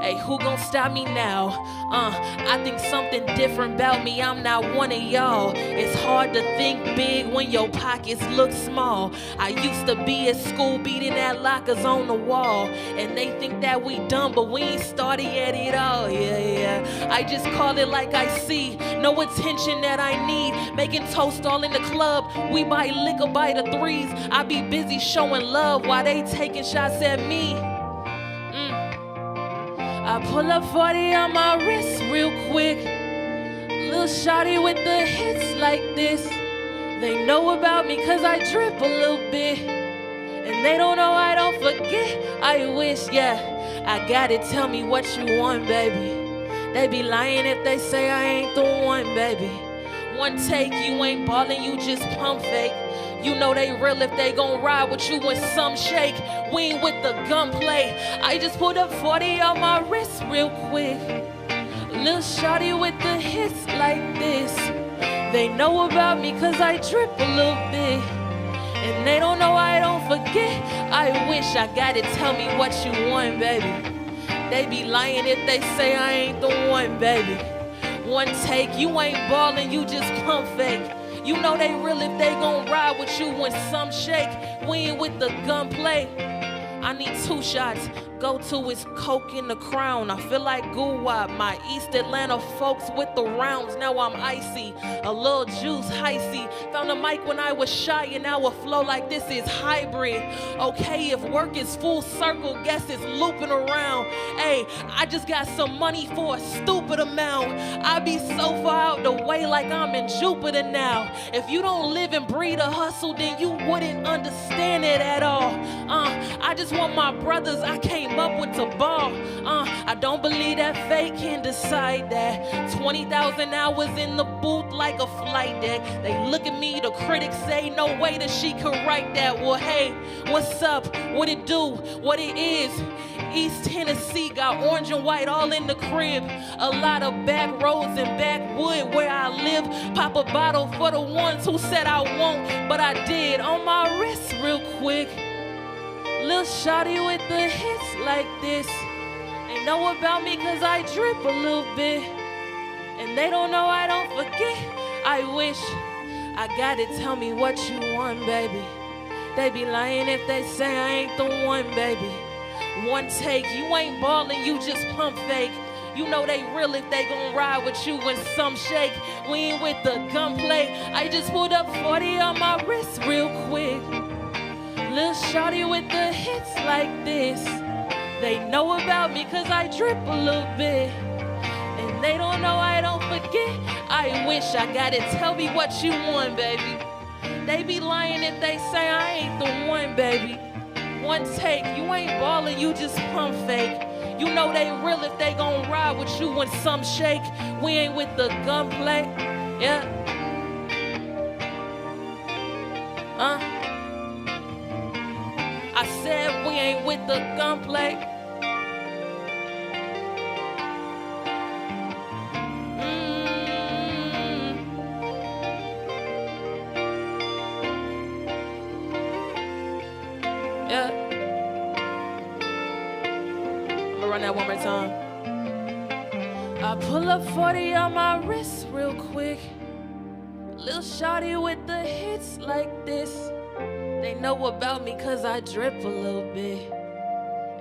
Hey, who gon' stop me now? I think something different about me, I'm not one of y'all. It's hard to think big when your pockets look small. I used to be at school beating at lockers on the wall. And they think that we dumb, but we ain't started yet at all. Yeah, yeah. I just call it like I see. No attention that I need. Making toast all in the club. We buy liquor by the threes. I be busy showing love while they taking shots at me. I pull up 40 on my wrist real quick. Little shawty with the hits like this. They know about me cause I drip a little bit. And they don't know I don't forget. I wish, yeah, I got it, tell me what you want, baby. They be lying if they say I ain't the one, baby. One take, you ain't ballin', you just pump fake. You know they real if they gon' ride with you in some shake. We ain't with the gunplay. I just put up 40 on my wrist real quick. Little shawty with the hits like this. They know about me cause I drip a little bit. And they don't know I don't forget. I wish I got it, tell me what you want, baby. They be lying if they say I ain't the one, baby. One take, you ain't ballin', you just pump fake. You know they real if they gon' ride with you in some shake. We ain't with the gunplay. I need 2 shots. Go to is Coke in the Crown. I feel like Goo-Wop. My East Atlanta folks with the rounds. Now I'm icy. A little juice, icy. Found a mic when I was shy and now a flow like this is hybrid. Okay, if work is full circle, guess it's looping around. Hey, I just got some money for a stupid amount. I be so far out the way like I'm in Jupiter now. If you don't live and breathe a hustle, then you wouldn't understand it at all. I just want my brothers I came up with the ball. I don't believe that fate can decide that. 20,000 hours in the booth like a flight deck. They look at me, the critics say no way that she could write that. Well, hey, what's up? What it do? What it is? East Tennessee got orange and white all in the crib. A lot of back roads and backwood where I live. Pop a bottle for the ones who said I won't, but I did. On my wrist real quick. Little shawty with the hits like this. They know about me cause I drip a little bit. And they don't know I don't forget. I wish I got it, tell me what you want, baby. They be lying if they say I ain't the one, baby. One take, you ain't ballin', you just pump fake. You know they real if they gon' ride with you in some shake. We ain't with the gunplay. I just pulled up 40 on my wrist real quick. Little shawty with the hits like this. They know about me cause I drip a little bit. And they don't know I don't forget. I wish I got it. Tell me what you want, baby. They be lying if they say I ain't the one, baby. One take, you ain't ballin', you just pump fake. You know they real if they gon' ride with you when some shake. We ain't with the gunplay, yeah. I said we ain't with the gunplay. Yeah. I'm gonna run that one more time. I pull up 40 on my wrist real quick. Lil' shawty with the hits like this. They know about me cause I drip a little bit.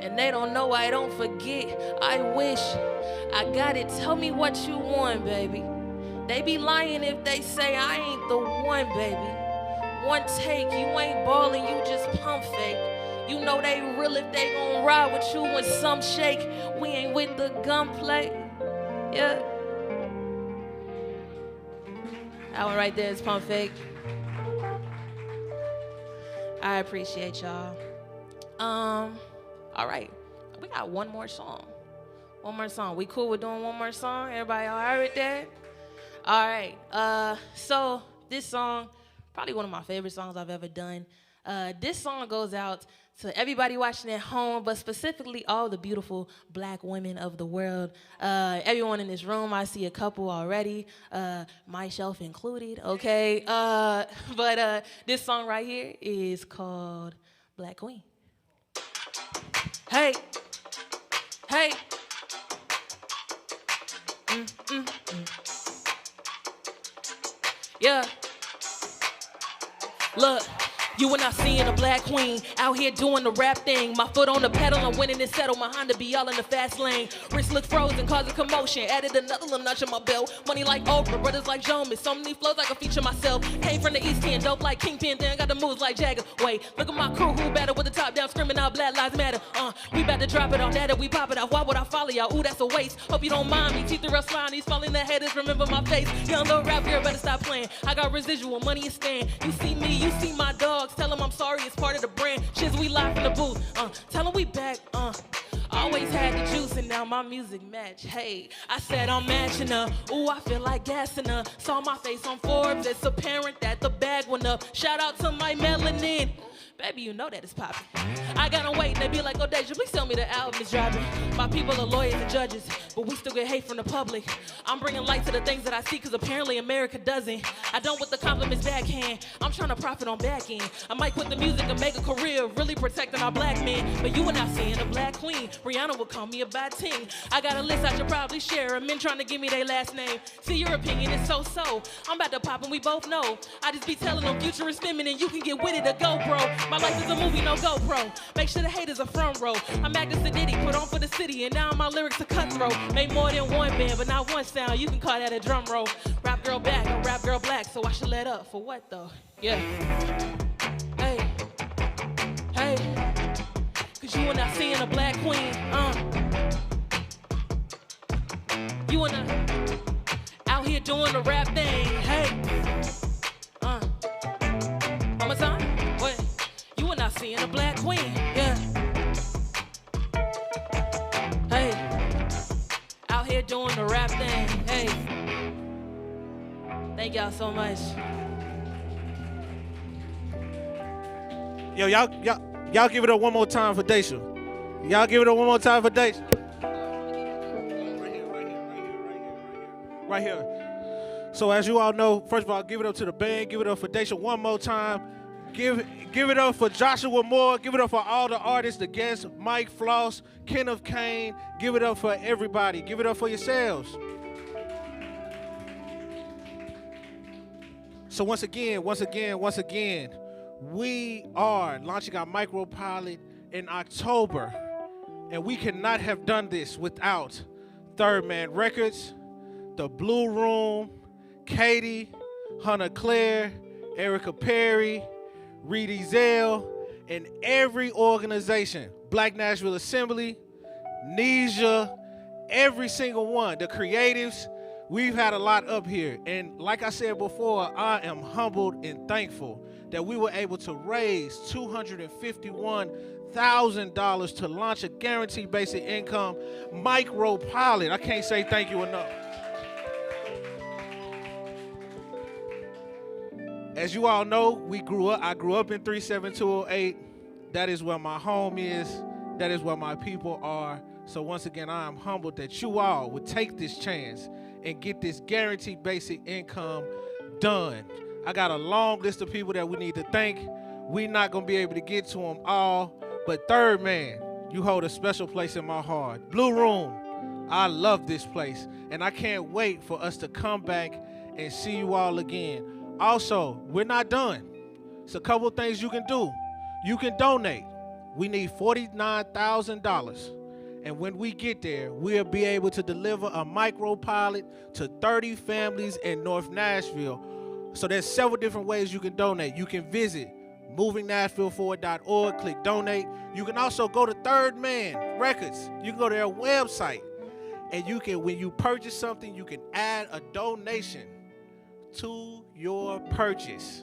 And they don't know I don't forget. I wish I got it. Tell me what you want, baby. They be lying if they say I ain't the one, baby. One take, you ain't ballin', you just pump fake. You know they real if they gon' ride with you when some shake. We ain't with the gunplay, yeah. That one right there is pump fake. I appreciate y'all. All right, we got one more song. One more song. We cool with doing one more song? Everybody all right with that? All right, so this song, probably one of my favorite songs I've ever done. This song goes out to everybody watching at home, but specifically all the beautiful black women of the world. Everyone in this room, I see a couple already, myself included, okay? But this song right here is called Black Queen. Hey, hey. Yeah. Look. You and I seeing a black queen out here doing the rap thing. My foot on the pedal, I'm winning and settle. My Honda be all in the fast lane. Wrist look frozen, causing commotion. Added another little notch on my belt. Money like Oprah, brothers like Jonas. So many flows I can feature myself. Came from the East End, dope like Kingpin. Then got the moves like Jagger. Wait, look at my crew who battle with the top down, screaming out Black Lives Matter. We about to drop it on data, we pop it off. Why would I follow y'all? Ooh, that's a waste. Hope you don't mind me. Teeth through slime, these falling the haters. Remember my face. Young little rap girl, better stop playing. I got residual, money is staying. You see me, you see my dogs. Tell them I'm sorry. It's part of the brand. Shiz, we live in the booth. Tell them we back. Always had the juice and now my music match. Hey, I said I'm matching her. Ooh, I feel like gassing her. Saw my face on Forbes. It's apparent that the bag went up. Shout out to my melanin. Baby, you know that it's poppin'. I got them waiting, they be like, oh, Daisha, please tell me the album is dropping. My people are lawyers and judges, but we still get hate from the public. I'm bringing light to the things that I see, cause apparently America doesn't. I don't with the compliments backhand. I'm trying to profit on back end. I might quit the music and make a career, really protecting our black men. But you and I seeing a black queen. Rihanna would call me a bad ting. I got a list I should probably share. Men trying to give me their last name. See, your opinion is so-so. I'm about to pop and we both know. I just be telling them future is feminine. You can get with it or go, bro. My life is a movie, no GoPro. Make sure the haters are front row. I'm acting Sadiddy, put on for the city, and now my lyrics are cutthroat. Made more than one band, but not one sound. You can call that a drum roll. Rap girl back, or rap girl black, so I should let up. For what though? Yeah. Hey, hey. Cause you and I seeing a black queen, You and I out here doing the rap thing, hey. One more time. You and I seeing a black queen, yeah. Hey, out here doing the rap thing, hey. Thank y'all so much. Yo, y'all give it up one more time for Daisha. Y'all give it up one more time for Daisha. Right here. So as you all know, first of all, give it up to the band. Give it up for Daisha one more time. Give it up for Joshua Moore. Give it up for all the artists, the guests, Mike, Floss, Kenneth, Caine. Give it up for everybody. Give it up for yourselves. So once again, we are launching our micropilot in October. And we cannot have done this without Third Man Records, The Blue Room, Katie, Hunter Claire, Erica Perry, Reedy Zell, and every organization, Black Nashville Assembly, NEJA, every single one, the creatives, we've had a lot up here. And like I said before, I am humbled and thankful that we were able to raise $251,000 to launch a guaranteed basic income micro pilot. I can't say thank you enough. As you all know, I grew up in 37208. That is where my home is. That is where my people are. So once again, I am humbled that you all would take this chance and get this guaranteed basic income done. I got a long list of people that we need to thank. We're not going to be able to get to them all. But Third Man, you hold a special place in my heart. Blue Room, I love this place. And I can't wait for us to come back and see you all again. Also, we're not done. It's a couple things you can do. You can donate. We need $49,000. And when we get there, we'll be able to deliver a micro pilot to 30 families in North Nashville. So there's several different ways you can donate. You can visit movingnashvilleforward.org, click donate. You can also go to Third Man Records. You can go to their website. And you can, when you purchase something, you can add a donation to your purchase.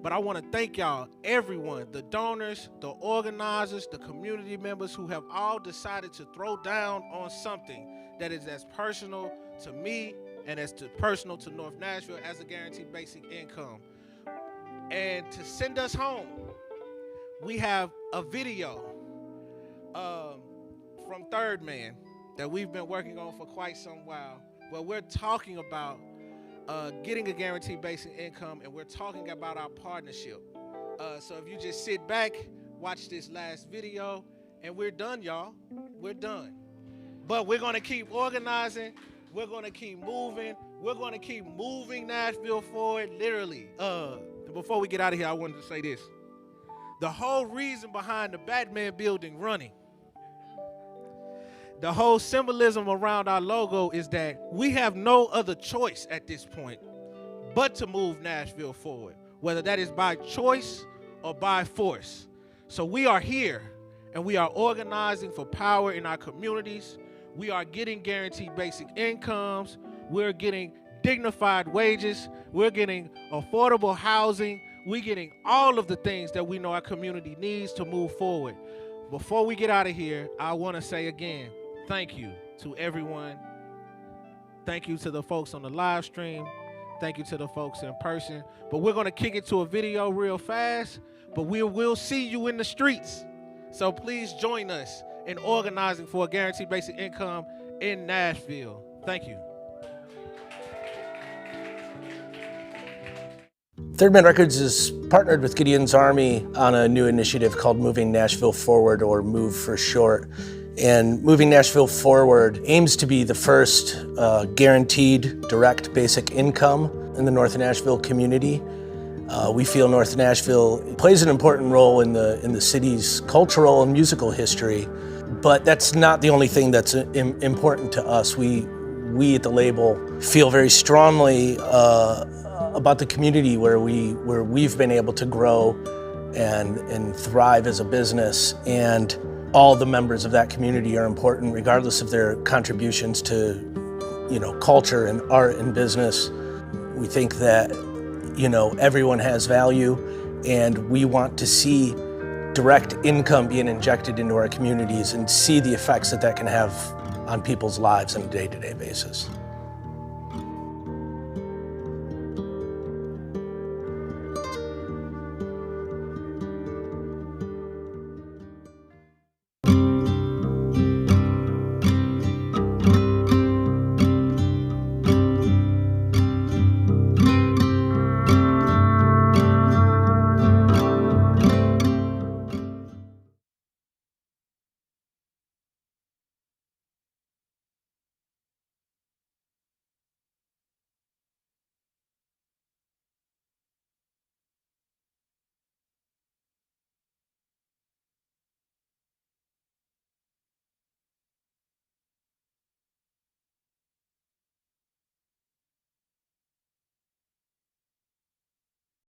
But I want to thank y'all, everyone, the donors, the organizers, the community members who have all decided to throw down on something that is as personal to me and as personal to North Nashville as a guaranteed basic income. And to send us home, we have a video from Third Man that we've been working on for quite some while, where we're talking about getting a guaranteed basic income, and we're talking about our partnership. So if you just sit back, watch this last video, and we're done, y'all. We're done. But we're going to keep organizing. We're going to keep moving. We're going to keep moving Nashville forward, literally. Before we get out of here, I wanted to say this. The whole reason behind the Batman building running, the whole symbolism around our logo is that we have no other choice at this point but to move Nashville forward, whether that is by choice or by force. So we are here, and we are organizing for power in our communities. We are getting guaranteed basic incomes. We're getting dignified wages. We're getting affordable housing. We're getting all of the things that we know our community needs to move forward. Before we get out of here, I want to say again, thank you to everyone. Thank you to the folks on the live stream. Thank you to the folks in person. But we're going to kick it to a video real fast, but we will see you in the streets. So please join us in organizing for a guaranteed basic income in Nashville. Thank you. Third Man Records is partnered with Gideon's Army on a new initiative called Moving Nashville Forward, or MOVE for short. And Moving Nashville Forward aims to be the first guaranteed direct basic income in the North Nashville community. We feel North Nashville plays an important role in the city's cultural and musical history, but that's not the only thing that's important to us. We at the label feel very strongly about the community where we've been able to grow and thrive as a business, and all the members of that community are important, regardless of their contributions to, culture and art and business. We think that, everyone has value, and we want to see direct income being injected into our communities and see the effects that can have on people's lives on a day-to-day basis.